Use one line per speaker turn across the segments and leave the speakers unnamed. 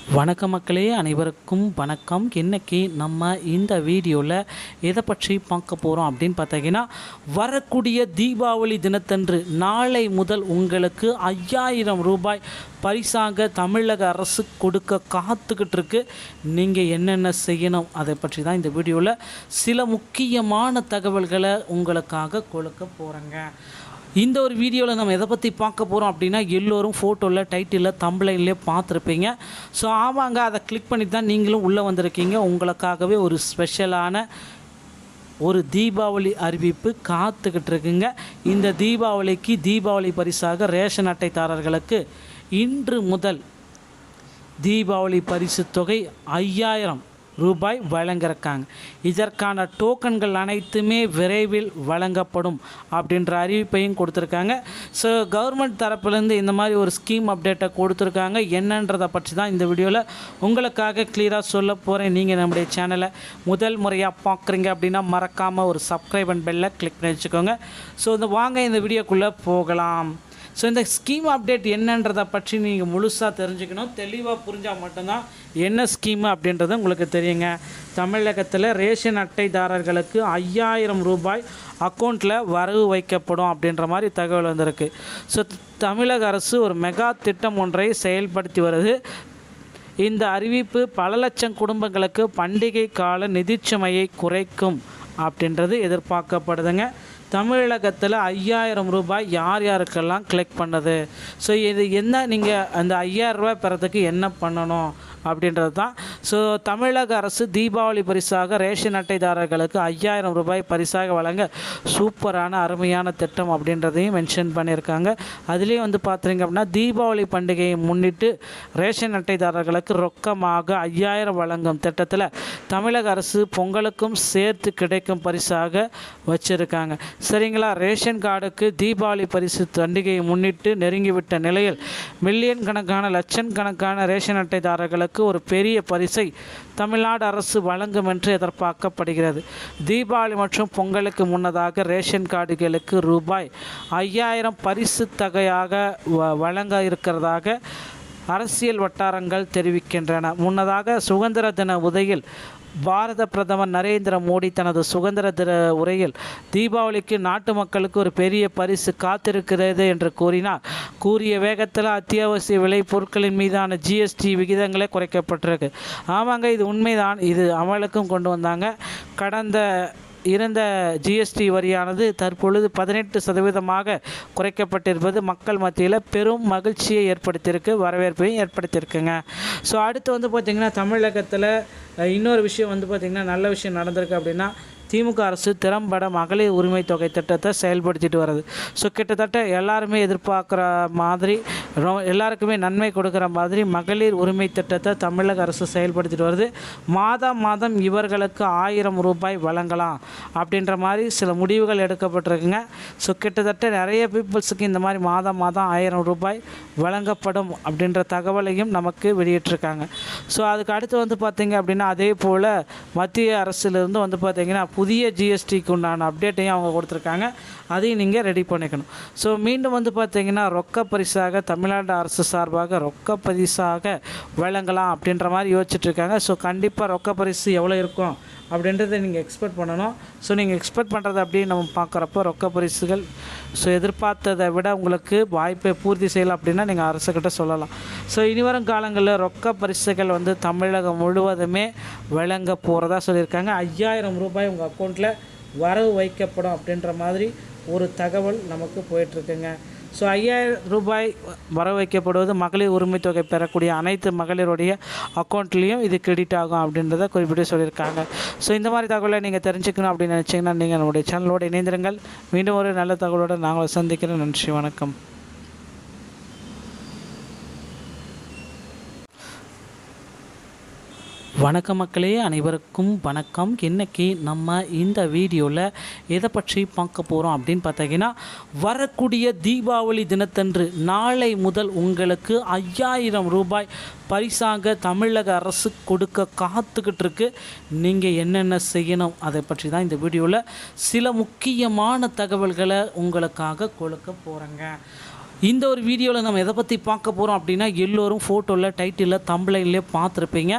வணக்கம் மக்களே, அனைவருக்கும் வணக்கம். இன்றைக்கி நம்ம இந்த வீடியோவில் எதை பற்றி பார்க்க போகிறோம் அப்படின்னு பார்த்தீங்கன்னா, வரக்கூடிய தீபாவளி தினத்தன்று நாளை முதல் உங்களுக்கு 5000 ரூபாய் பரிசாக தமிழக அரசு கொடுக்க காத்துக்கிட்டு இருக்கு. நீங்கள் என்னென்ன செய்யணும் அதை பற்றி தான் இந்த வீடியோவில் சில முக்கியமான தகவல்களை உங்களுக்காக கொடுக்க போகிறேங்க. இந்த ஒரு வீடியோவில் நம்ம எதை பற்றி பார்க்க போகிறோம் அப்படின்னா, எல்லோரும் ஃபோட்டோவில் டைட்டிலில் தம்ப்லைன்லேயே பார்த்துருப்பீங்க. ஸோ ஆமாங்க, அதை கிளிக் பண்ணி தான் நீங்களும் உள்ளே வந்திருக்கீங்க. உங்களுக்காகவே ஒரு ஸ்பெஷலான ஒரு தீபாவளி அறிவிப்பு காத்துக்கிட்டு இருக்குங்க. இந்த தீபாவளிக்கு தீபாவளி பரிசாக ரேஷன் அட்டைதாரர்களுக்கு இன்று முதல் தீபாவளி பரிசு தொகை 5000 ரூபாய் வழங்கியிருக்காங்க. இதற்கான டோக்கன்கள் அனைத்துமே விரைவில் வழங்கப்படும் அப்படின்ற அறிவிப்பையும் கொடுத்துருக்காங்க. ஸோ கவர்மெண்ட் தரப்புலேருந்து இந்த மாதிரி ஒரு ஸ்கீம் அப்டேட்டை கொடுத்துருக்காங்க. என்னன்றதை பற்றி தான் இந்த வீடியோவில் உங்களுக்காக கிளியராக சொல்ல போகிறேன். நீங்கள் நம்முடைய சேனலை முதல் முறையாக பார்க்குறீங்க அப்படின்னா மறக்காமல் ஒரு சப்ஸ்கிரைப் அண்ட் பெல்லை கிளிக் பண்ணி வச்சுக்கோங்க. ஸோ வாங்க இந்த வீடியோக்குள்ளே போகலாம். ஸோ இந்த ஸ்கீம் அப்டேட் என்னன்றதை பற்றி நீங்கள் முழுசாக தெரிஞ்சுக்கணும். தெளிவாக புரிஞ்சால் மட்டும்தான் என்ன ஸ்கீமு அப்படின்றது உங்களுக்கு தெரியுங்க. தமிழகத்தில் ரேஷன் அட்டைதாரர்களுக்கு 5000 ரூபாய் அக்கௌண்ட்டில் வரவு வைக்கப்படும் அப்படின்ற மாதிரி தகவல் வந்திருக்கு. ஸோ தமிழக அரசு ஒரு மெகா திட்டம் ஒன்றை செயல்படுத்தி வருது. இந்த அறிவிப்பு பல லட்சம் குடும்பங்களுக்கு பண்டிகை கால நிதிச்சுமையை குறைக்கும் அப்படின்றது எதிர்பார்க்கப்படுதுங்க. தமிழகத்தில் 5000 ரூபாய் யார் யாருக்கெல்லாம் கலெக்ட் பண்ணது, ஸோ இது என்ன, நீங்கள் அந்த 5000 ரூபாய் பெறத்துக்கு என்ன பண்ணணும் அப்படின்றது தான். ஸோ தமிழக அரசு தீபாவளி பரிசாக ரேஷன் அட்டைதாரர்களுக்கு 5000 ரூபாய் பரிசாக வழங்க சூப்பரான அருமையான திட்டம் அப்படின்றதையும் மென்ஷன் பண்ணியிருக்காங்க. அதுலேயும் பார்த்தீங்க அப்படின்னா, தீபாவளி பண்டிகையை முன்னிட்டு ரேஷன் அட்டைதாரர்களுக்கு ரொக்கமாக 5000 வழங்கும் திட்டத்தில் தமிழக அரசு பொங்கலுக்கும் சேர்த்து கிடைக்கும் பரிசாக வச்சுருக்காங்க. சரிங்களா, ரேஷன் கார்டுக்கு தீபாவளி பரிசு பண்டிகையை முன்னிட்டு நெருங்கிவிட்ட நிலையில் மில்லியன் கணக்கான லட்சக்கணக்கான ரேஷன் அட்டைதாரர்களுக்கு ஒரு பெரிய பரிசை தமிழ்நாடு அரசு வழங்கும் என்று எதிர்பார்க்கப்படுகிறது. தீபாவளி மற்றும் பொங்கலுக்கு முன்னதாக ரேஷன் கார்டுகளுக்கு ரூபாய் 5000 பரிசு தொகையாக வழங்க இருக்கிறதாக அரசியல் வட்டாரங்கள் தெரிவிக்கின்றன. முன்னதாக சுதந்திர தின உதயில் பாரத பிரதமர் நரேந்திர மோடி தனது சுதந்திர தின உரையில் தீபாவளிக்கு நாட்டு மக்களுக்கு ஒரு பெரிய பரிசு காத்திருக்கிறது என்று கூறினார். கூறிய வேகத்தில் அத்தியாவசிய விலை பொருட்களின் மீதான ஜிஎஸ்டி விகிதங்களே குறைக்கப்பட்டிருக்கு. ஆமாங்க, இது உண்மைதான். இது அமலுக்கும் கொண்டு வந்தாங்க. கடந்த இருந்த ஜிஎஸ்டி வரியானது தற்பொழுது 18% குறைக்கப்பட்டிருப்பது மக்கள் மத்தியில் பெரும் மகிழ்ச்சியை ஏற்படுத்தியிருக்கு, வரவேற்பையும் ஏற்படுத்தியிருக்குங்க. ஸோ அடுத்து பார்த்திங்கன்னா, தமிழகத்தில் இன்னொரு விஷயம் பார்த்திங்கன்னா நல்ல விஷயம் நடந்திருக்கு. அப்படின்னா, திமுக அரசு திறம்பட மகளிர் உரிமை தொகை திட்டத்தை செயல்படுத்திட்டு வருது. ஸோ கிட்டத்தட்ட எல்லாருமே எதிர்பார்க்குற மாதிரி, எல்லாருக்குமே நன்மை கொடுக்குற மாதிரி மகளிர் உரிமை திட்டத்தை தமிழக அரசு செயல்படுத்திட்டு வருது. மாதம் இவர்களுக்கு 1000 ரூபாய் வழங்கலாம் அப்படின்ற மாதிரி சில முடிவுகள் எடுக்கப்பட்டிருக்குங்க. ஸோ கிட்டத்தட்ட நிறைய பீப்புள்ஸுக்கு இந்த மாதிரி மாதம் 1000 ரூபாய் வழங்கப்படும் அப்படின்ற தகவலையும் நமக்கு வெளியிட்டிருக்காங்க. ஸோ அதுக்கு அடுத்து பார்த்திங்க அப்படின்னா, அதே போல் மத்திய அரசிலிருந்து பார்த்திங்கன்னா புதிய ஜிஎஸ்டிக்கு உண்டான அப்டேட்டையும் அவங்க கொடுத்துருக்காங்க. அதையும் நீங்கள் ரெடி பண்ணிக்கணும். ஸோ மீண்டும் பார்த்திங்கன்னா, ரொக்க பரிசாக தமிழ்நாடு அரசு சார்பாக ரொக்க பரிசாக வழங்கலாம் அப்படின்ற மாதிரி யோசிச்சுட்ருக்காங்க. ஸோ கண்டிப்பாக ரொக்க பரிசு எவ்வளோ இருக்கும் அப்படின்றத நீங்கள் எக்ஸ்பெக்ட் பண்ணணும். ஸோ நீங்கள் எக்ஸ்பெக்ட் பண்ணுறது அப்படின்னு நம்ம பார்க்குறப்போ ரொக்க பரிசுகள் எதிர்பார்த்ததை விட உங்களுக்கு வாய்ப்பை பூர்த்தி செய்யலாம் அப்படின்னா நீங்கள் அரசுக்கிட்ட சொல்லலாம். ஸோ இனிவரும் காலங்களில் ரொக்க பரிசுகள் தமிழகம் முழுவதுமே வழங்க போகிறதா சொல்லியிருக்காங்க. 5000 ரூபாய் உங்கள் அக்கௌண்ட்டில் வரவு வைக்கப்படும் அப்படின்ற மாதிரி ஒரு தகவல் நமக்கு போயிட்டுருக்குங்க. ஸோ 5000 ரூபாய் வரவு வைக்கப்படுவது மகளிர் உரிமை தொகை பெறக்கூடிய அனைத்து மகளிருடைய அக்கௌண்ட்லேயும் இது கிரெடிட் ஆகும் அப்படின்றத குறிப்பிட்டு சொல்லியிருக்காங்க. ஸோ இந்த மாதிரி தகவலை நீங்கள் தெரிஞ்சுக்கணும் அப்படின்னு நினச்சிங்கன்னா நீங்கள் நம்முடைய சேனலோடு இணைந்திருங்கள். மீண்டும் ஒரு நல்ல தகவலோடு நாங்கள் சந்திக்கிறோம். நன்றி, வணக்கம். வணக்கம் மக்களே, அனைவருக்கும் வணக்கம். இன்றைக்கி நம்ம இந்த வீடியோவில் எதை பற்றி பார்க்க போகிறோம் அப்படின்னு பார்த்தீங்கன்னா, வரக்கூடிய தீபாவளி தினத்தன்று நாளை முதல் உங்களுக்கு 5000 ரூபாய் பரிசாக தமிழக அரசு கொடுக்க காத்துக்கிட்டு இருக்கு. நீங்கள் என்னென்ன செய்யணும் அதை பற்றி தான் இந்த வீடியோவில் சில முக்கியமான தகவல்களை உங்களுக்காக கொடுக்க போகிறேங்க. இந்த ஒரு வீடியோவில் நம்ம எதை பற்றி பார்க்க போகிறோம் அப்படின்னா எல்லோரும் ஃபோட்டோவில் டைட்டிலில் தம்ப்லைன்லேயே பார்த்துருப்பீங்க.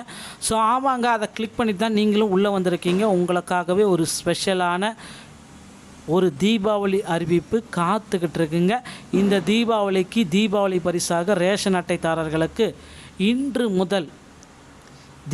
ஸோ ஆமாங்க, அதை கிளிக் பண்ணி தான் நீங்களும் உள்ளே வந்திருக்கீங்க. உங்களுக்காகவே ஒரு ஸ்பெஷலான ஒரு தீபாவளி அறிவிப்பு காத்துக்கிட்டு இருக்குங்க. இந்த தீபாவளிக்கு தீபாவளி பரிசாக ரேஷன் அட்டைதாரர்களுக்கு இன்று முதல்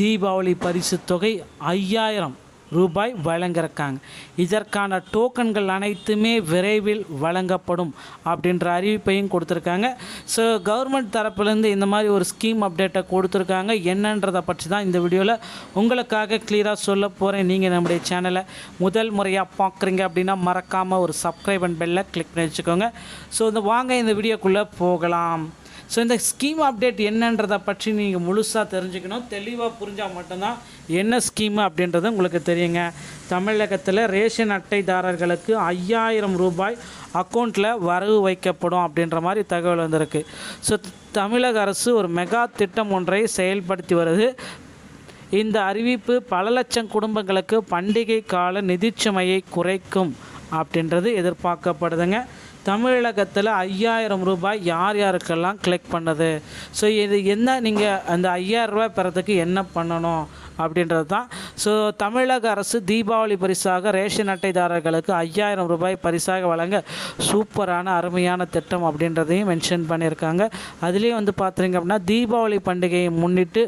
தீபாவளி பரிசு தொகை 5000 ரூபாய் வழங்கியிருக்காங்க. இதற்கான டோக்கன்கள் அனைத்துமே விரைவில் வழங்கப்படும் அப்படின்ற அறிவிப்பையும் கொடுத்துருக்காங்க. ஸோ கவர்மெண்ட் தரப்புலேருந்து இந்த மாதிரி ஒரு ஸ்கீம் அப்டேட்டை கொடுத்துருக்காங்க. என்னன்றதை பற்றி தான் இந்த வீடியோவில் உங்களுக்காக கிளியராக சொல்ல போகிறேன். நீங்கள் நம்முடைய சேனலை முதல் முறையாக பார்க்குறீங்க அப்படின்னா மறக்காமல் ஒரு சப்ஸ்கிரைப் அண்ட் பெல்லை கிளிக் பண்ணி வச்சுக்கோங்க. ஸோ வாங்க இந்த வீடியோக்குள்ளே போகலாம். ஸோ இந்த ஸ்கீம் அப்டேட் என்னன்றதை பற்றி நீங்கள் முழுசாக தெரிஞ்சுக்கணும். தெளிவாக புரிஞ்சால் மட்டும்தான் என்ன ஸ்கீமு அப்படின்றது உங்களுக்கு தெரியுங்க. தமிழகத்தில் ரேஷன் அட்டைதாரர்களுக்கு 5000 ரூபாய் அக்கௌண்ட்டில் வரவு வைக்கப்படும் அப்படின்ற மாதிரி தகவல் வந்திருக்கு. ஸோ தமிழக அரசு ஒரு மெகா திட்டம் ஒன்றை செயல்படுத்தி வருது. இந்த அறிவிப்பு பல லட்சம் குடும்பங்களுக்கு பண்டிகை கால நிதிச்சுமையை குறைக்கும் அப்படின்றது எதிர்பார்க்கப்படுதுங்க. தமிழகத்தில் 5000 ரூபாய் யார் யாருக்கெல்லாம் கலெக்ட் பண்ணது, ஸோ இது என்ன, நீங்கள் அந்த 5000 ரூபாய் பெறத்துக்கு என்ன பண்ணணும் அப்படின்றது தான். ஸோ தமிழக அரசு தீபாவளி பரிசாக ரேஷன் அட்டைதாரர்களுக்கு 5000 ரூபாய் பரிசாக வழங்க சூப்பரான அருமையான திட்டம் அப்படின்றதையும் மென்ஷன் பண்ணியிருக்காங்க. அதுலேயும் பார்த்தீங்க அப்படின்னா தீபாவளி பண்டிகையை முன்னிட்டு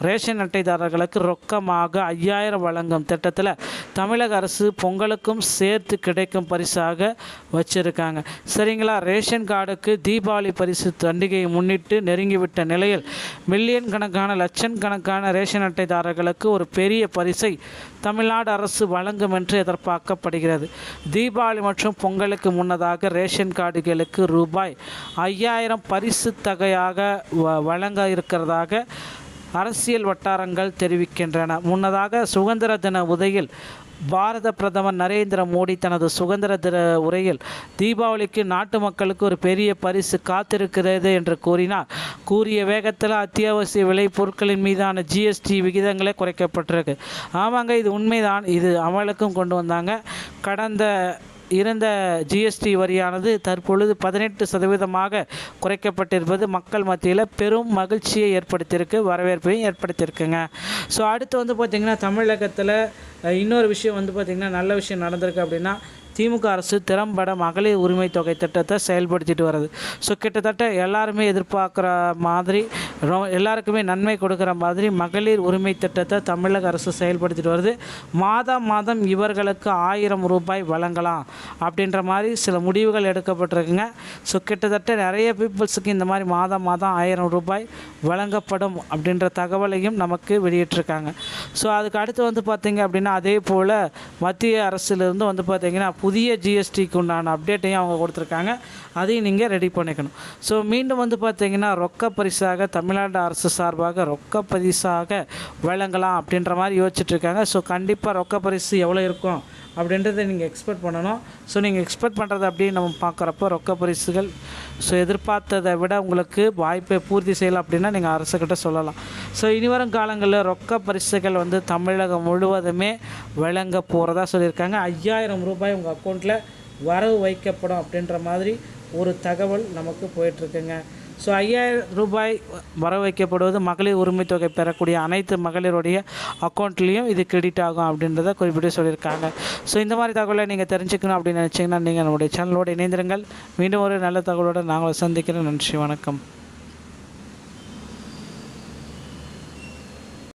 ரேஷன் அட்டைதாரர்களுக்கு ரொக்கமாக 5000 வழங்கும் திட்டத்தில் தமிழக அரசு பொங்கலுக்கும் சேர்த்து கிடைக்கும் பரிசாக வச்சுருக்காங்க. சரிங்களா, ரேஷன் கார்டுக்கு தீபாவளி பரிசு பண்டிகையை முன்னிட்டு நெருங்கிவிட்ட நிலையில் மில்லியன் கணக்கான லட்சக்கணக்கான ரேஷன் அட்டைதாரர்களுக்கு ஒரு பெரிய பரிசை தமிழ்நாடு அரசு வழங்கும் என்று எதிர்பார்க்கப்படுகிறது. தீபாவளி மற்றும் பொங்கலுக்கு முன்னதாக ரேஷன் கார்டுகளுக்கு ரூபாய் 5000 பரிசு தொகையாக வழங்க இருக்கிறதாக அரசியல் வட்டாரங்கள் தெரிவிக்கின்றன. முன்னதாக சுதந்திர தின உதயில் பாரத பிரதமர் நரேந்திர மோடி தனது சுதந்திர தின உரையில் தீபாவளிக்கு நாட்டு மக்களுக்கு ஒரு பெரிய பரிசு காத்திருக்கிறது என்று கூறிய வேகத்தில் அத்தியாவசிய விலை பொருட்களின் மீதான ஜிஎஸ்டி விகிதங்களே குறைக்கப்பட்டிருக்கு. ஆமாங்க, இது உண்மைதான். இது அமலுக்கும் கொண்டு வந்தாங்க. கடந்த இருந்த ஜிஎஸ்டி வரியானது தற்பொழுது 18% குறைக்கப்பட்டிருப்பது மக்கள் மத்தியில் பெரும் மகிழ்ச்சியை ஏற்படுத்தியிருக்கு, வரவேற்பையும் ஏற்படுத்தியிருக்குங்க. ஸோ அடுத்து பார்த்திங்கன்னா தமிழகத்தில் இன்னொரு விஷயம் பார்த்திங்கன்னா நல்ல விஷயம் நடந்திருக்கு. அப்படின்னா திமுக அரசு திறம்பட மகளிர் உரிமை தொகை திட்டத்தை செயல்படுத்திட்டு வருது. ஸோ கிட்டத்தட்ட எல்லாருமே எதிர்பார்க்குற மாதிரி, எல்லாருக்குமே நன்மை கொடுக்குற மாதிரி மகளிர் உரிமை திட்டத்தை தமிழக அரசு செயல்படுத்திட்டு வருது. மாதம் இவர்களுக்கு 1000 ரூபாய் வழங்கலாம் அப்படின்ற மாதிரி சில முடிவுகள் எடுக்கப்பட்டிருக்குங்க. ஸோ கிட்டத்தட்ட நிறைய பீப்புள்ஸுக்கு இந்த மாதிரி மாதம் 1000 ரூபாய் வழங்கப்படும் அப்படின்ற தகவலையும் நமக்கு வெளியிட்டிருக்காங்க. ஸோ அதுக்கு அடுத்து பார்த்திங்க அப்படின்னா அதே போல் மத்திய அரசிலிருந்து பார்த்திங்கன்னா புதிய ஜிஎஸ்டிக்கு உண்டான அப்டேட்டையும் அவங்க கொடுத்துருக்காங்க. அதையும் நீங்கள் ரெடி பண்ணிக்கணும். ஸோ மீண்டும் பார்த்திங்கன்னா ரொக்க பரிசாக தமிழ்நாடு அரசு சார்பாக ரொக்க பரிசாக வழங்கலாம் அப்படின்ற மாதிரி யோசிச்சுட்ருக்காங்க. ஸோ கண்டிப்பாக ரொக்க பரிசு எவ்வளோ இருக்கும் அப்படின்றத நீங்கள் எக்ஸ்பெக்ட் பண்ணணும். ஸோ நீங்கள் எக்ஸ்பெக்ட் பண்ணுறது அப்படின்னு நம்ம பார்க்குறப்போ ரொக்க பரிசுகள் ஸோ எதிர்பார்த்ததை விட உங்களுக்கு வாய்ப்பை பூர்த்தி செய்யலாம் அப்படின்னா நீங்கள் அரசுக்கிட்ட சொல்லலாம். ஸோ இனிவரும் காலங்களில் ரொக்க பரிசுகள் தமிழகம் முழுவதுமே வழங்க போகிறதா சொல்லியிருக்காங்க. 5000 ரூபாய் உங்கள் அக்கௌண்ட்டில் வரவு வைக்கப்படும் அப்படின்ற மாதிரி ஒரு தகவல் நமக்கு போயிட்டுருக்குங்க. ஸோ 5000 ரூபாய் வரவு வைக்கப்படுவது மகளிர் உரிமை தொகை பெறக்கூடிய அனைத்து மகளிருடைய அக்கௌண்ட்லேயும் இது கிரெடிட் ஆகும் அப்படின்றத குறிப்பிட்டு சொல்லியிருக்காங்க. ஸோ இந்த மாதிரி தகவலை நீங்கள் தெரிஞ்சுக்கணும் அப்படின்னு நினச்சிங்கன்னா நீங்கள் நம்முடைய சேனலோடு இணைந்திருங்கள். மீண்டும் ஒரு நல்ல தகவலோடு நாங்கள் சந்திக்கிறேன். நன்றி, வணக்கம்.